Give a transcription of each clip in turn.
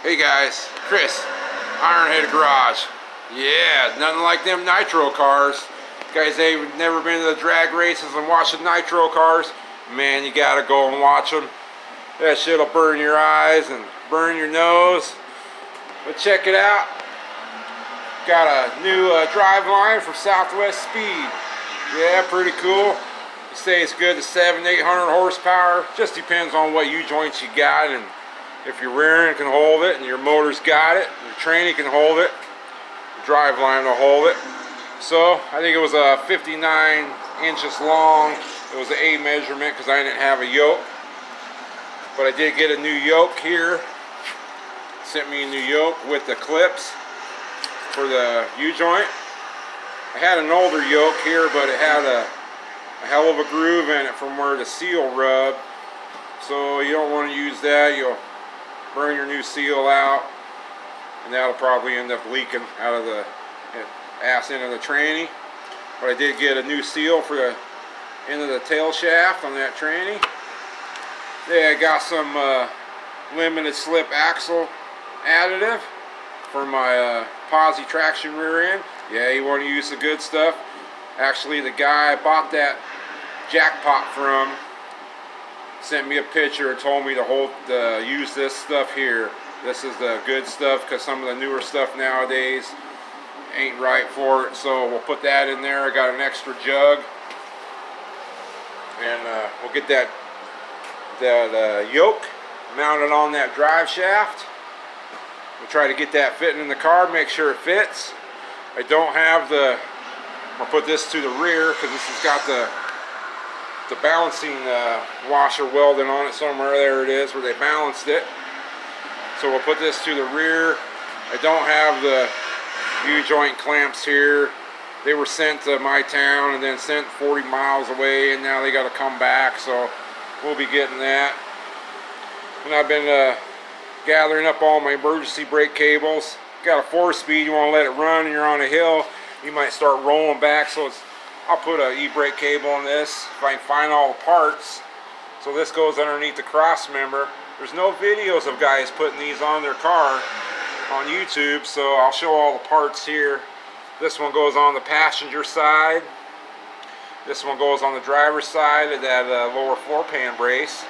Hey guys, Chris, Ironhead Garage. Yeah, nothing like them nitro cars. Guys, they've never been to the drag races and watched the nitro cars. Man, you gotta go and watch them. That shit'll burn your eyes and burn your nose. But check it out. Got a new Driveline from Southwest Speed. Yeah, pretty cool. You say it's good to 700-800 horsepower. Just depends on what U-joints you got, and if your rear end can hold it and your motor's got it, your tranny can hold it, the Driveline will hold it. So I think it was 59 inches long. It was an A measurement because I didn't have a yoke. But I did get a new yoke here. Sent me a new yoke with the clips for the U-joint. I had an older yoke here, but it had a hell of a groove in it from where the seal rubbed. So you don't want to use that. You'll burn your new seal out, and that'll probably end up leaking out of the ass end of the tranny. But I did get a new seal for the end of the tail shaft on that tranny. Yeah, I got some limited slip axle additive for my POSI traction rear end. Yeah, you want to use the good stuff. Actually, the guy I bought that jackpot from sent me a picture and told me to use this stuff here. This is the good stuff because some of the newer stuff nowadays ain't right for it. So we'll put that in there. I got an extra jug, and we'll get that yoke mounted on that drive shaft. We'll try to get that fitting in the car, make sure it fits. I don't have I'll put this to the rear because this has got the balancing washer welded on it somewhere. There it is, where they balanced it. So we'll put this to the rear. I don't have the U-joint clamps here. They were sent to my town and then sent 40 miles away, and now they got to come back, so we'll be getting that. And I've been gathering up all my emergency brake cables. Got a 4-speed, you want to let it run and you're on a hill, you might start rolling back, so I'll put an e-brake cable on this if I can find all the parts. So this goes underneath the cross member. There's no videos of guys putting these on their car on YouTube, so I'll show all the parts here. This one goes on the passenger side. This one goes on the driver's side of that lower floor pan brace.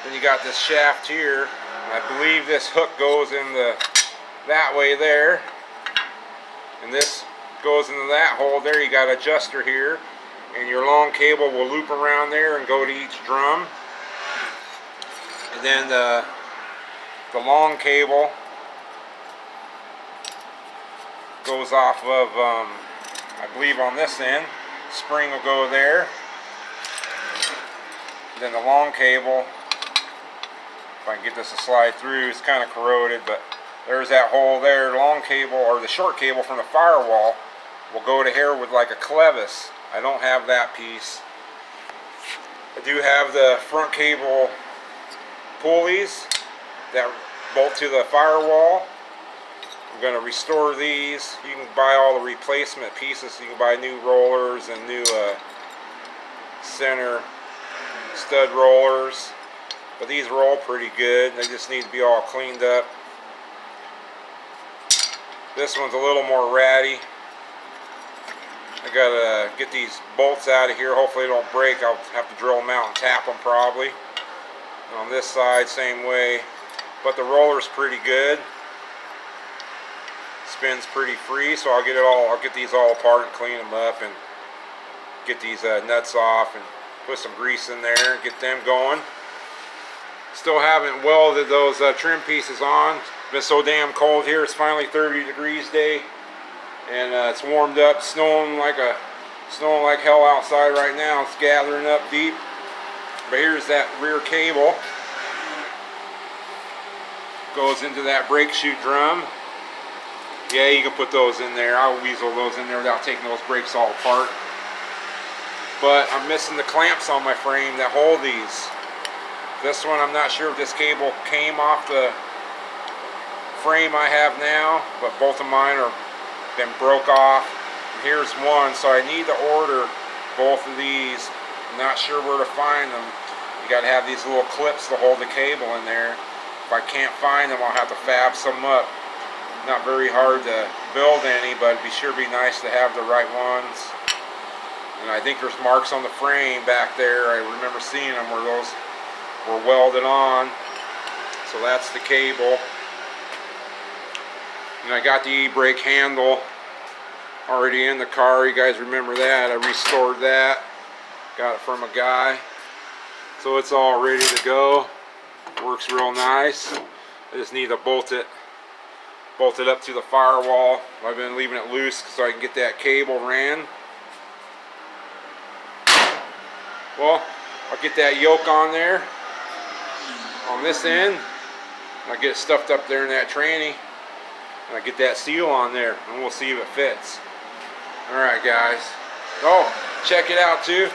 Then you got this shaft here. And I believe this hook goes in that way there. And this goes into that hole there. You got an adjuster here, and your long cable will loop around there and go to each drum. And then the long cable goes off of I believe on this end. Spring will go there. Then the long cable, if I can get this to slide through, it's kind of corroded, but there's that hole there. The long cable, or the short cable from the firewall, will go to here with like a clevis. I don't have that piece. I do have the front cable pulleys that bolt to the firewall. I'm going to restore these. You can buy all the replacement pieces. You can buy new rollers and new center stud rollers. But these roll pretty good. They just need to be all cleaned up. This one's a little more ratty. I gotta get these bolts out of here. Hopefully they don't break. I'll have to drill them out and tap them probably. And on this side, same way. But the roller's pretty good. Spins pretty free, so I'll get these all apart and clean them up and get these nuts off and put some grease in there and get them going. Still haven't welded those trim pieces on. It's been so damn cold here. It's finally 30 degrees day, and it's warmed up, snowing like hell outside right now. It's gathering up deep. But here's that rear cable. Goes into that brake shoe drum. Yeah, you can put those in there. I'll weasel those in there without taking those brakes all apart. But I'm missing the clamps on my frame that hold these. This one, I'm not sure if this cable came off the frame I have now, but both of mine are been broke off. And here's one, so I need to order both of these. I'm not sure where to find them. You got to have these little clips to hold the cable in there. If If I can't find them, I'll have to fab some up. Not very hard to build any, but it'd sure be nice to have the right ones. And I think there's marks on the frame back there. I remember seeing them where those were welded on. So that's the cable. And I got the e-brake handle already in the car. You guys remember that? I restored that. Got it from a guy. So it's all ready to go. Works real nice. I just need to bolt it up to the firewall. I've been leaving it loose so I can get that cable ran. Well, I'll get that yoke on there on this end. I'll get it stuffed up there in that tranny, and I get that seal on there, and we'll see if it fits. Alright guys. Oh, check it out too.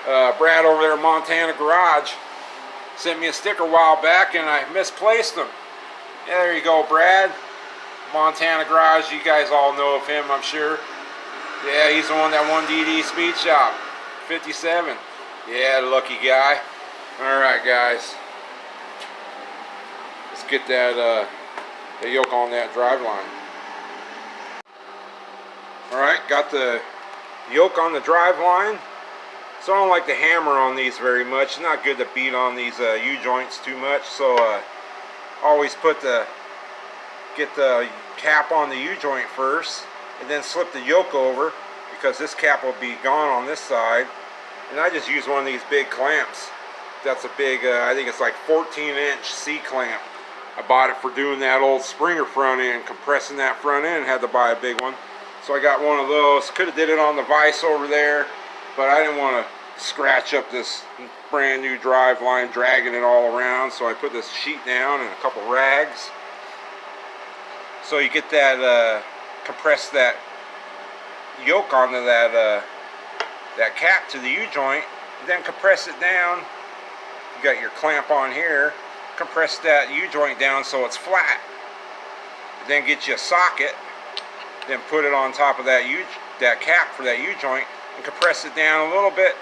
Brad over there at Montana Garage sent me a sticker a while back and I misplaced them. Yeah, there you go, Brad. Montana Garage, you guys all know of him, I'm sure. Yeah, he's the one that won DD Speed Shop 57. Yeah, lucky guy. Alright guys, let's get that the yoke on that Driveline. Alright, got the yoke on the Driveline. So I don't like to hammer on these very much. It's not good to beat on these U-joints too much. So always get the cap on the U-joint first, and then slip the yoke over, because this cap will be gone on this side. And I just use one of these big clamps. That's a big, I think it's like 14-inch C-clamp. I bought it for doing that old Springer front end, compressing that front end. Had to buy a big one. So I got one of those. Could have did it on the vise over there, but I didn't want to scratch up this brand new Driveline, dragging it all around. So I put this sheet down and a couple rags. So you get that, compress that yoke onto that that cap to the U-joint, then compress it down. You got your clamp on here. Compress that U-joint down so it's flat. Then get you a socket. Then put it on top of that cap for that U-joint and compress it down a little bit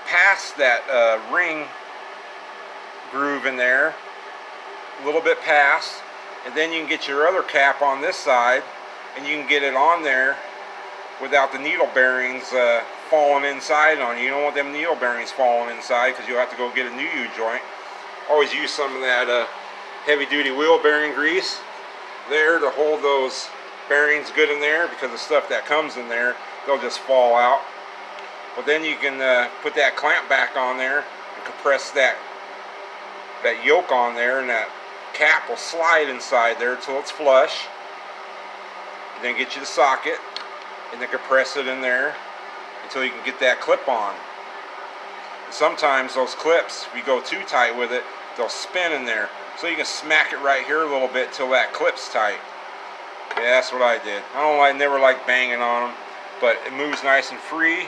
past that ring groove in there. A little bit past. And then you can get your other cap on this side, and you can get it on there without the needle bearings falling inside on you. You don't want them needle bearings falling inside, because you'll have to go get a new U-joint. Always use some of that heavy-duty wheel bearing grease there to hold those bearings good in there, because the stuff that comes in there, they'll just fall out. But then you can put that clamp back on there and compress that yoke on there, and that cap will slide inside there until it's flush. And then get you the socket and then compress it in there until you can get that clip on. And sometimes those clips, if you go too tight with it, they'll spin in there. So you can smack it right here a little bit till that clip's tight. Yeah, that's what I did. I never like banging on them, but it moves nice and free.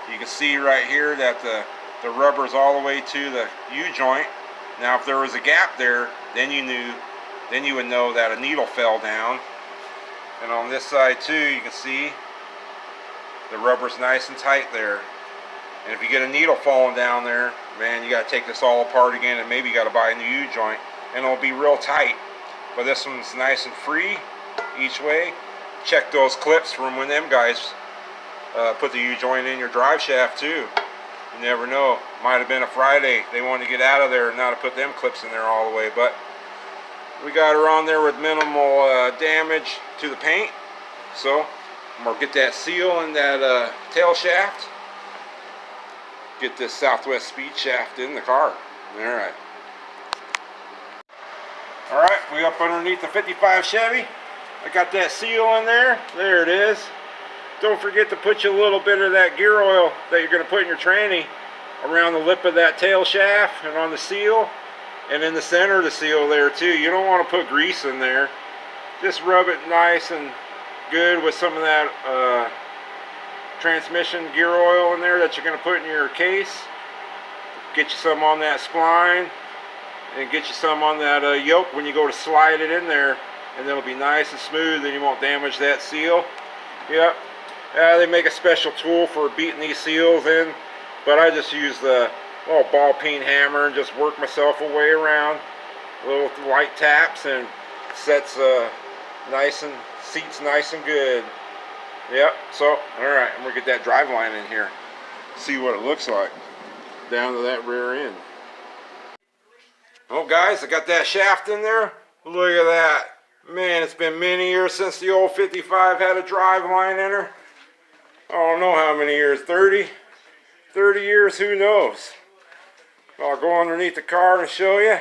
You can see right here that the rubber's all the way to the U-joint. Now if there was a gap there, then you would know that a needle fell down. And on this side too, you can see the rubber's nice and tight there. And if you get a needle falling down there, man, you got to take this all apart again, and maybe you got to buy a new U-joint, and it'll be real tight. But this one's nice and free each way. Check those clips from when them guys put the U-joint in your drive shaft too. You never know. Might have been a Friday. They wanted to get out of there and not to put them clips in there all the way. But we got her on there with minimal damage to the paint. So I'm going to get that seal in that tail shaft. Get this Southwest Speed shaft in the car. Alright. Alright, we up underneath the 55 Chevy. I got that seal in there. There it is. Don't forget to put you a little bit of that gear oil that you're going to put in your tranny around the lip of that tail shaft and on the seal, and in the center of the seal there too. You don't want to put grease in there. Just rub it nice and good with some of that transmission gear oil in there that you're going to put in your case. Get you some on that spline, and get you some on that yoke when you go to slide it in there, and it'll be nice and smooth, and you won't damage that seal. Yep. They make a special tool for beating these seals in, but I just use the little ball peen hammer and just work myself a way around. little white taps, and sets nice and seats nice and good. Yep. So all right, I'm gonna get that Driveline in here, see what it looks like down to that rear end. Oh guys, I got that shaft in there. Look at that. Man, it's been many years since the old 55 had a Driveline in her. I don't know how many years, 30 years, who knows. I'll go underneath the car and show you.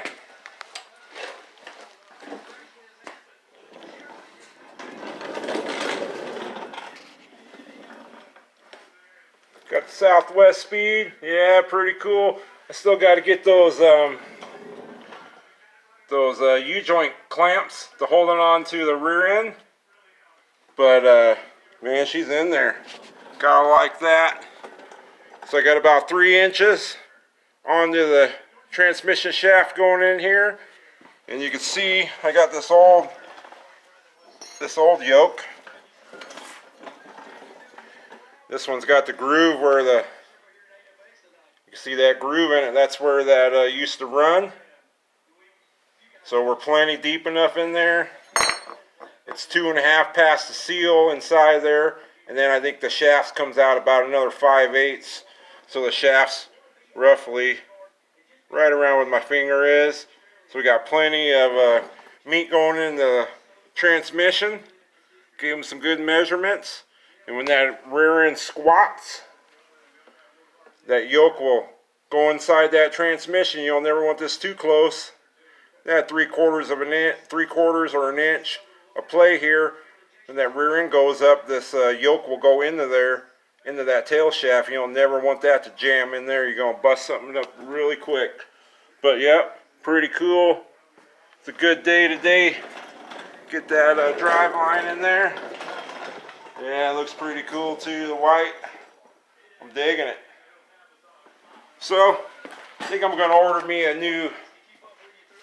Got the Southwest Speed, yeah, pretty cool. I still got to get those U-joint clamps to hold it on to the rear end. But man, she's in there. Gotta like that. So I got about 3 inches onto the transmission shaft going in here, and you can see I got this old yoke. This one's got the groove where you can see that groove in it. That's where that used to run. So we're plenty deep enough in there. It's 2.5 past the seal inside there, and then I think the shaft comes out about another 5/8. So the shaft's roughly right around where my finger is. So we got plenty of meat going in the transmission. Give them some good measurements. And when that rear end squats, that yoke will go inside that transmission. You'll never want this too close. That 3/4 of an inch, 3/4 or an inch of play here, and that rear end goes up. This yoke will go into there, into that tail shaft. You'll never want that to jam in there. You're gonna bust something up really quick. But yep, pretty cool. It's a good day today. Get that Driveline in there. Yeah, it looks pretty cool too, the white. I'm digging it. So, I think I'm going to order me a new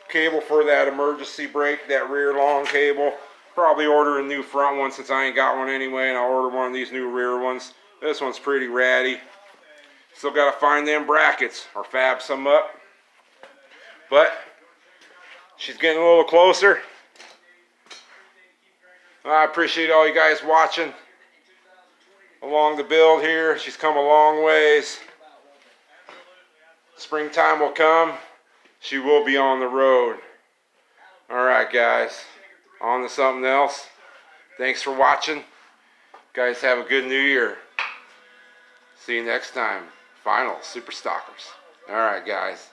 cable for that emergency brake, that rear long cable. Probably order a new front one since I ain't got one anyway, and I'll order one of these new rear ones. This one's pretty ratty. Still got to find them brackets or fab some up. But, she's getting a little closer. I appreciate all you guys watching along the build here. She's come a long ways. Springtime will come. She will be on the road. Alright guys, on to something else. Thanks for watching. Guys, have a good new year. See you next time. Final Super Stalkers. Alright guys.